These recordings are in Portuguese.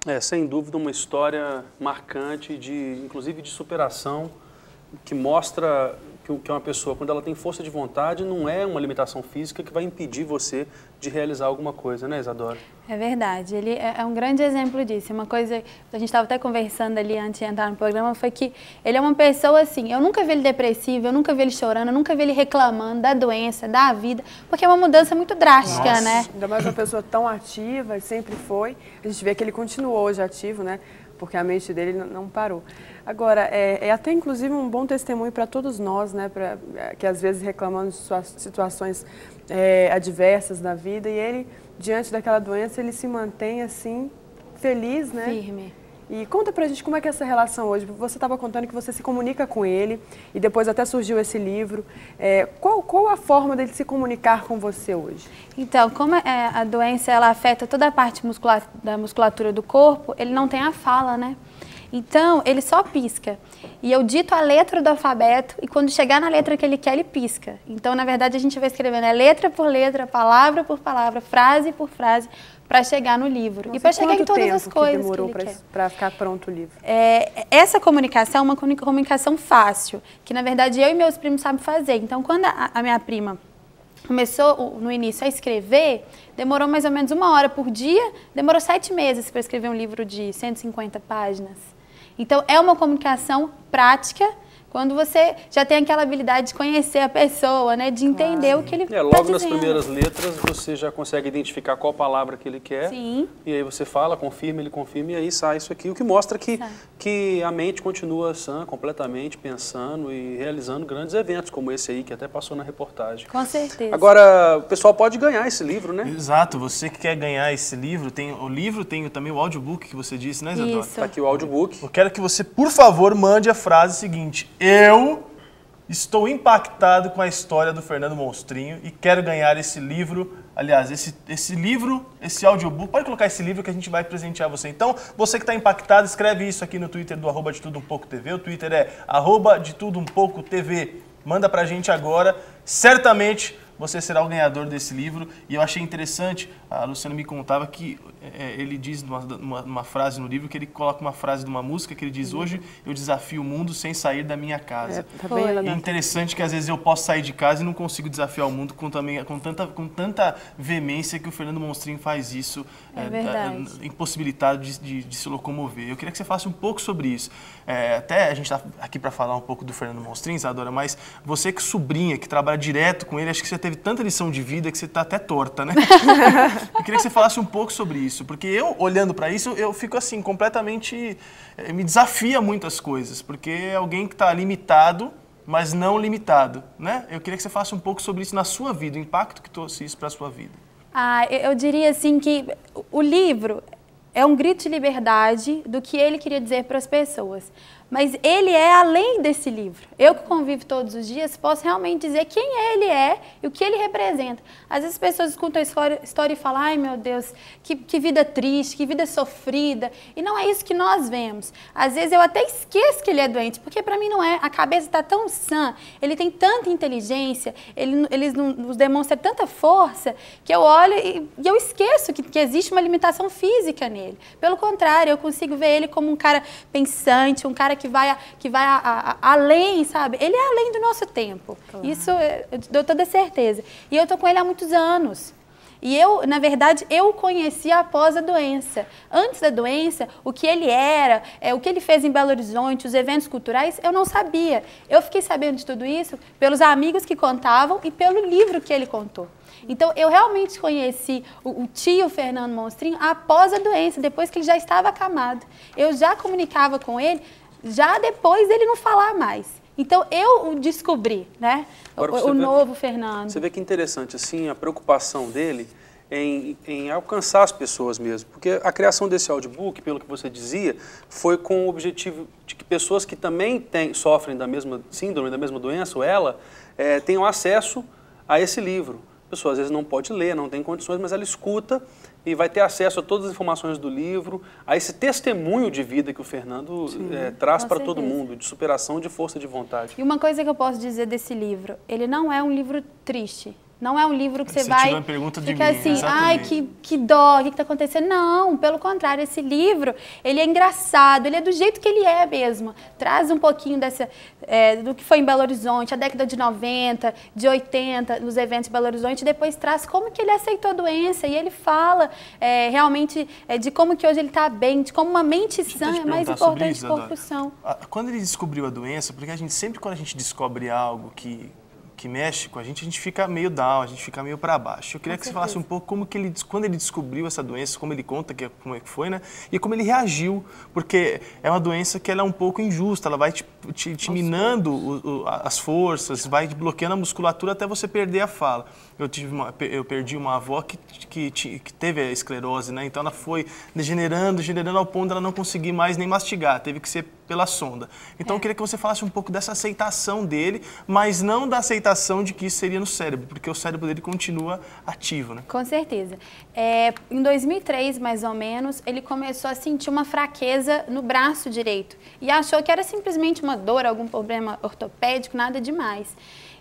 É, sem dúvida, uma história marcante, inclusive de superação, que mostra que uma pessoa, quando ela tem força de vontade, não é uma limitação física que vai impedir você de realizar alguma coisa, né, Isadora? É verdade, ele é um grande exemplo disso. Uma coisa que a gente estava até conversando ali antes de entrar no programa foi que ele é uma pessoa assim, eu nunca vi ele depressivo, eu nunca vi ele chorando, eu nunca vi ele reclamando da doença, da vida, porque é uma mudança muito drástica, Nossa, né? ainda mais uma pessoa tão ativa, sempre foi. A gente vê que ele continuou hoje ativo, né? Porque a mente dele não parou. Agora, é até inclusive um bom testemunho para todos nós, né? Que às vezes reclamamos de situações adversas na vida e ele, diante daquela doença, ele se mantém assim, feliz, né? Firme. E conta pra gente como é que é essa relação hoje. Você estava contando que você se comunica com ele e depois até surgiu esse livro. Qual a forma dele se comunicar com você hoje? Então, como a doença ela afeta toda a parte da musculatura do corpo, ele não tem a fala, né? Então, ele só pisca. E eu dito a letra do alfabeto e quando chegar na letra que ele quer, ele pisca. Então, na verdade, a gente vai escrevendo letra por letra, palavra por palavra, frase por frase, para chegar no livro. Nossa, e para chegar em todas as coisas que demorou ele quer. para ficar pronto o livro? Essa comunicação é uma comunicação fácil, que na verdade eu e meus primos sabem fazer. Então, quando a minha prima começou no início a escrever, demorou mais ou menos 1 hora por dia, demorou 7 meses para escrever um livro de 150 páginas. Então, é uma comunicação prática, quando você já tem aquela habilidade de conhecer a pessoa, né, de entender o que ele está Logo dizendo. nas primeiras letras, você já consegue identificar qual palavra que ele quer. Sim. E aí você fala, confirma, ele confirma, e aí sai isso aqui. O que mostra que a mente continua sã, completamente, pensando e realizando grandes eventos, como esse aí, que até passou na reportagem. Com certeza. Agora, o pessoal pode ganhar esse livro, né? Exato, você que quer ganhar esse livro, tem também o audiobook que você disse, né, Isadora? Isso. Tá aqui o audiobook. Eu quero que você, por favor, mande a frase seguinte: eu estou impactado com a história do Fernando Monstrinho e quero ganhar esse livro. Aliás, esse livro, esse audiobook, pode colocar esse livro que a gente vai presentear você. Então, você que está impactado, escreve isso aqui no Twitter do @detudoumpouco.tv. O Twitter é @detudoumpouco.tv. Manda pra gente agora. Certamente você será o ganhador desse livro. E eu achei interessante, a Luciana me contava que ele diz numa frase no livro, que ele coloca uma frase de uma música que ele diz: hoje eu desafio o mundo sem sair da minha casa. É interessante que às vezes eu posso sair de casa e não consigo desafiar o mundo com tanta veemência que o Fernando Monstrinho faz isso, impossibilitado de se locomover. Eu queria que você falasse um pouco sobre isso. Até a gente está aqui para falar um pouco do Fernando Monstrinho, Isadora, mas você que sobrinha, que trabalha direto com ele, acho que você teve tanta lição de vida que você está até torta, né? Eu queria que você falasse um pouco sobre isso, porque eu, olhando para isso, eu fico assim, completamente... me desafia muitas coisas, porque é alguém que está limitado, mas não limitado, né? Eu queria que você falasse um pouco sobre isso na sua vida, o impacto que trouxe isso para a sua vida. Eu diria assim que o livro é um grito de liberdade do que ele queria dizer para as pessoas. Mas ele é além desse livro. Eu que convivo todos os dias posso realmente dizer quem ele é e o que ele representa. Às vezes as pessoas escutam a história e falam: ai meu Deus, que vida triste, que vida sofrida. E não é isso que nós vemos. Às vezes eu até esqueço que ele é doente, porque para mim não é. A cabeça está tão sã, ele tem tanta inteligência, ele nos demonstra tanta força, que eu olho e eu esqueço que existe uma limitação física nele. Pelo contrário, eu consigo ver ele como um cara pensante, um cara que vai além, sabe? Ele é além do nosso tempo. Claro. Isso eu dou toda certeza. E eu tô com ele há muitos anos. E eu, na verdade, eu o conheci após a doença. Antes da doença, o que ele era, o que ele fez em Belo Horizonte, os eventos culturais, eu não sabia. Eu fiquei sabendo de tudo isso pelos amigos que contavam e pelo livro que ele contou. Então, eu realmente conheci o tio Fernando Monstrinho após a doença, depois que ele já estava acamado. Eu já comunicava com ele, já depois dele não falar mais. Então, eu o descobri, né? O novo Fernando. Você vê que interessante, assim, a preocupação dele em alcançar as pessoas mesmo. Porque a criação desse audiobook, pelo que você dizia, foi com o objetivo de que pessoas que também sofrem da mesma síndrome, da mesma doença, ou ela, tenham acesso a esse livro. A pessoa às vezes não pode ler, não tem condições, mas ela escuta e vai ter acesso a todas as informações do livro, a esse testemunho de vida que o Fernando traz para todo mundo, de superação, de força de vontade. E uma coisa que eu posso dizer desse livro, ele não é um livro triste, Não é um livro que você tirou vai uma pergunta de ficar mim, assim, exatamente. ai, que dó, o que está acontecendo? Não, pelo contrário, esse livro, ele é engraçado, ele é do jeito que ele é mesmo. Traz um pouquinho do que foi em Belo Horizonte, a década de 90, de 80, nos eventos de Belo Horizonte, e depois traz como que ele aceitou a doença, e ele fala realmente de como que hoje ele está bem, de como uma mente sã é mais importante que corrupção. Quando ele descobriu a doença, porque a gente sempre quando a gente descobre algo que mexe com a gente fica meio down, a gente fica meio para baixo. Eu queria que você falasse um pouco como que quando ele descobriu essa doença, como ele conta como é que foi, né? E como ele reagiu, porque é uma doença que ela é um pouco injusta, ela vai te minando as forças, vai bloqueando a musculatura até você perder a fala. Eu perdi uma avó que teve a esclerose, né? Então ela foi degenerando ao ponto de ela não conseguir mais nem mastigar, teve que ser pela sonda. Então eu queria que você falasse um pouco dessa aceitação dele, mas não da aceitação de que isso seria no cérebro, porque o cérebro dele continua ativo, né? Com certeza. Em 2003, mais ou menos, ele começou a sentir uma fraqueza no braço direito e achou que era simplesmente uma dor, algum problema ortopédico, nada demais.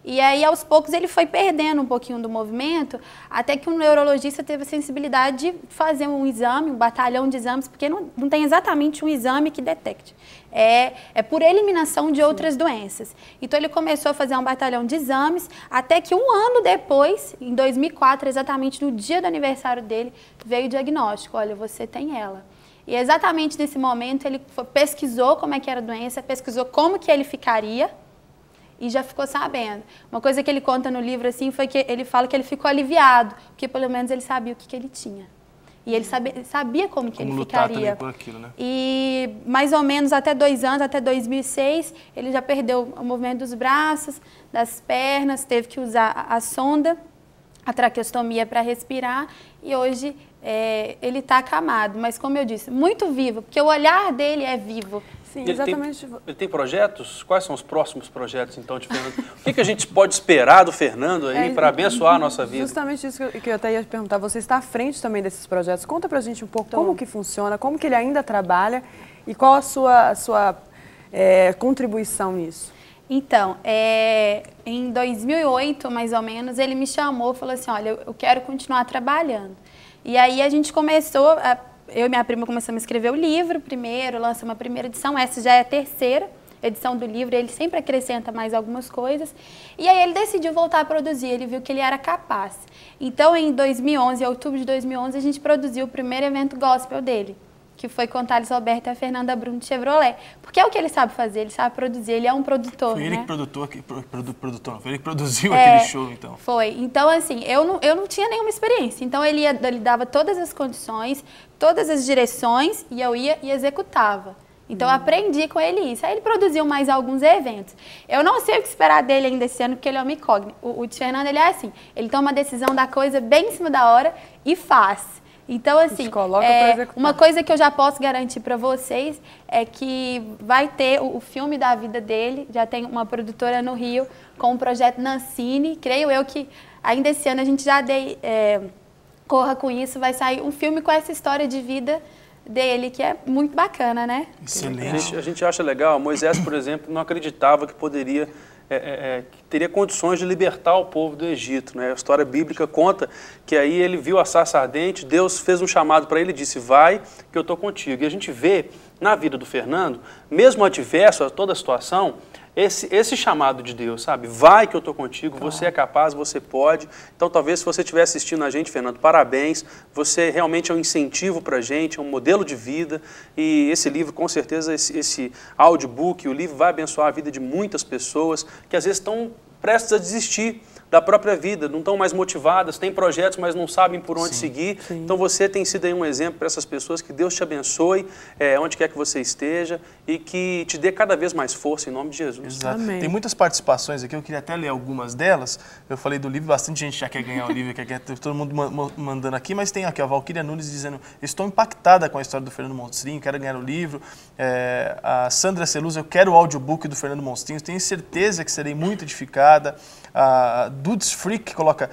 E aí, aos poucos, ele foi perdendo um pouquinho do movimento, até que um neurologista teve a sensibilidade de fazer um exame, um batalhão de exames, porque não tem exatamente um exame que detecte. É por eliminação de outras doenças. Então, ele começou a fazer um batalhão de exames, até que um ano depois, em 2004, exatamente no dia do aniversário dele, veio o diagnóstico: olha, você tem ela. E exatamente nesse momento, ele pesquisou como é que era a doença, pesquisou como que ele ficaria, e já ficou sabendo. Uma coisa que ele conta no livro assim foi que ele fala que ele ficou aliviado, porque pelo menos ele sabia o que ele tinha. E ele sabia como que ele ficaria. Também por aquilo, né? E mais ou menos até 2 anos, até 2006, ele já perdeu o movimento dos braços, das pernas, teve que usar a sonda, a traqueostomia para respirar, e hoje ele está acamado, mas como eu disse, muito vivo, porque o olhar dele é vivo. Sim, exatamente. Ele tem projetos? Quais são os próximos projetos, então, de Fernando? O que a gente pode esperar do Fernando aí para abençoar a nossa vida? Justamente isso que eu até ia perguntar. Você está à frente também desses projetos. Conta pra gente um pouco como que funciona, como que ele ainda trabalha e qual a sua contribuição nisso. Então, em 2008, mais ou menos, ele me chamou e falou assim, olha, eu quero continuar trabalhando. E aí a gente começou, eu e minha prima começamos a escrever o livro primeiro, lançamos uma primeira edição, essa já é a 3ª edição do livro, ele sempre acrescenta mais algumas coisas. E aí ele decidiu voltar a produzir, ele viu que ele era capaz. Então, em 2011, em outubro de 2011, a gente produziu o primeiro evento gospel dele, que foi com o Thales Roberto e a Fernanda Bruno de Chevrolet. Porque é o que ele sabe fazer, ele sabe produzir, ele é um produtor, Foi ele né? Foi ele que produziu aquele show, então. Foi. Então, assim, eu não tinha nenhuma experiência. Então, ele dava todas as condições, todas as direções, e eu ia e executava. Então, eu aprendi com ele isso. Aí ele produziu mais alguns eventos. Eu não sei o que esperar dele ainda esse ano, porque ele é uma incógnita. O de Fernando, ele é assim, ele toma a decisão da coisa bem em cima da hora e faz. Então, assim, uma coisa que eu já posso garantir para vocês é que vai ter o filme da vida dele, já tem uma produtora no Rio com o projeto Nancine, creio eu que ainda esse ano a gente já corra com isso, vai sair um filme com essa história de vida dele, que é muito bacana, né? Excelente. A gente acha legal, Moisés, por exemplo, não acreditava que poderia... que teria condições de libertar o povo do Egito, né? A história bíblica conta que aí ele viu a sarça ardente, Deus fez um chamado para ele e disse, vai que eu estou contigo. E a gente vê na vida do Fernando, mesmo adverso a toda a situação, esse chamado de Deus, sabe? Vai que eu estou contigo, você é capaz, você pode. Então, talvez, se você estiver assistindo a gente, Fernando, parabéns. Você realmente é um incentivo para a gente, é um modelo de vida. E esse livro, com certeza, esse audiobook, o livro vai abençoar a vida de muitas pessoas que, às vezes, estão prestes a desistir da própria vida, não estão mais motivadas, têm projetos, mas não sabem por onde seguir. Então você tem sido aí um exemplo para essas pessoas, que Deus te abençoe, onde quer que você esteja, e que te dê cada vez mais força em nome de Jesus. Exato. Tem muitas participações aqui, eu queria até ler algumas delas. Eu falei do livro, bastante gente já quer ganhar o livro, quer todo mundo mandando aqui, mas tem aqui a Valquíria Nunes dizendo, estou impactada com a história do Fernando Monstrinho, quero ganhar o livro. A Sandra Celusa, eu quero o audiobook do Fernando Monstrinho, tenho certeza que serei muito edificada. A Dudes Freak coloca,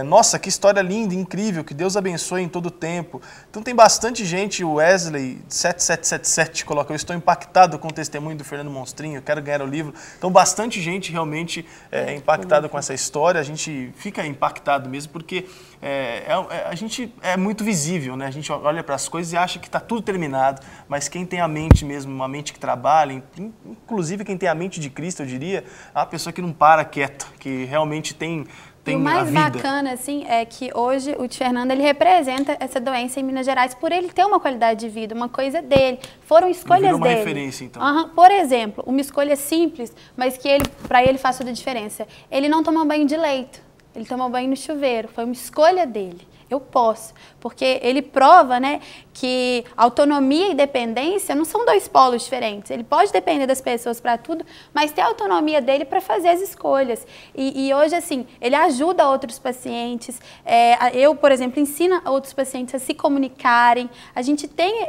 nossa, que história linda, incrível, que Deus abençoe em todo o tempo. Então tem bastante gente, o Wesley 7777 coloca, eu estou impactado com o testemunho do Fernando Monstrinho, eu quero ganhar o livro. Então bastante gente realmente impactada com essa história, a gente fica impactado mesmo, porque a gente é muito visível, né? A gente olha para as coisas e acha que está tudo terminado, mas quem tem a mente mesmo, uma mente que trabalha, inclusive quem tem a mente de Cristo, eu diria, é uma pessoa que não para quieta, que realmente tem e o mais bacana, assim, é que hoje o Tio Fernando, ele representa essa doença em Minas Gerais por ele ter uma qualidade de vida, uma coisa dele. Foram escolhas uma dele. Referência, então. Por exemplo, uma escolha simples, mas que para ele faz toda a diferença. Ele não toma banho de leito, ele toma banho no chuveiro. Foi uma escolha dele. Eu posso, porque ele prova, né, que autonomia e dependência não são dois polos diferentes. Ele pode depender das pessoas para tudo, mas ter a autonomia dele para fazer as escolhas. E hoje, assim, ele ajuda outros pacientes. Eu, por exemplo, ensino outros pacientes a se comunicarem. A gente tem...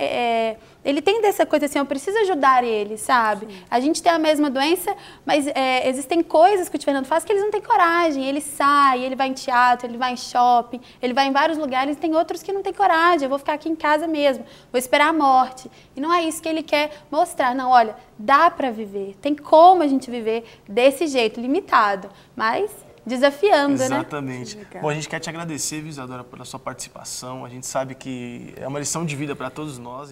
ele tem dessa coisa assim, eu preciso ajudar ele, sabe? Sim. A gente tem a mesma doença, mas existem coisas que o Tio Fernando faz que eles não têm coragem. Ele sai, ele vai em teatro, ele vai em shopping, ele vai em vários lugares, tem outros que não têm coragem. Eu vou ficar aqui em casa mesmo, vou esperar a morte. E não é isso que ele quer mostrar. Não, olha, dá para viver, tem como a gente viver desse jeito, limitado, mas desafiando, Exatamente. né? Bom, a gente quer te agradecer, viu, Isadora, pela sua participação. A gente sabe que é uma lição de vida para todos nós.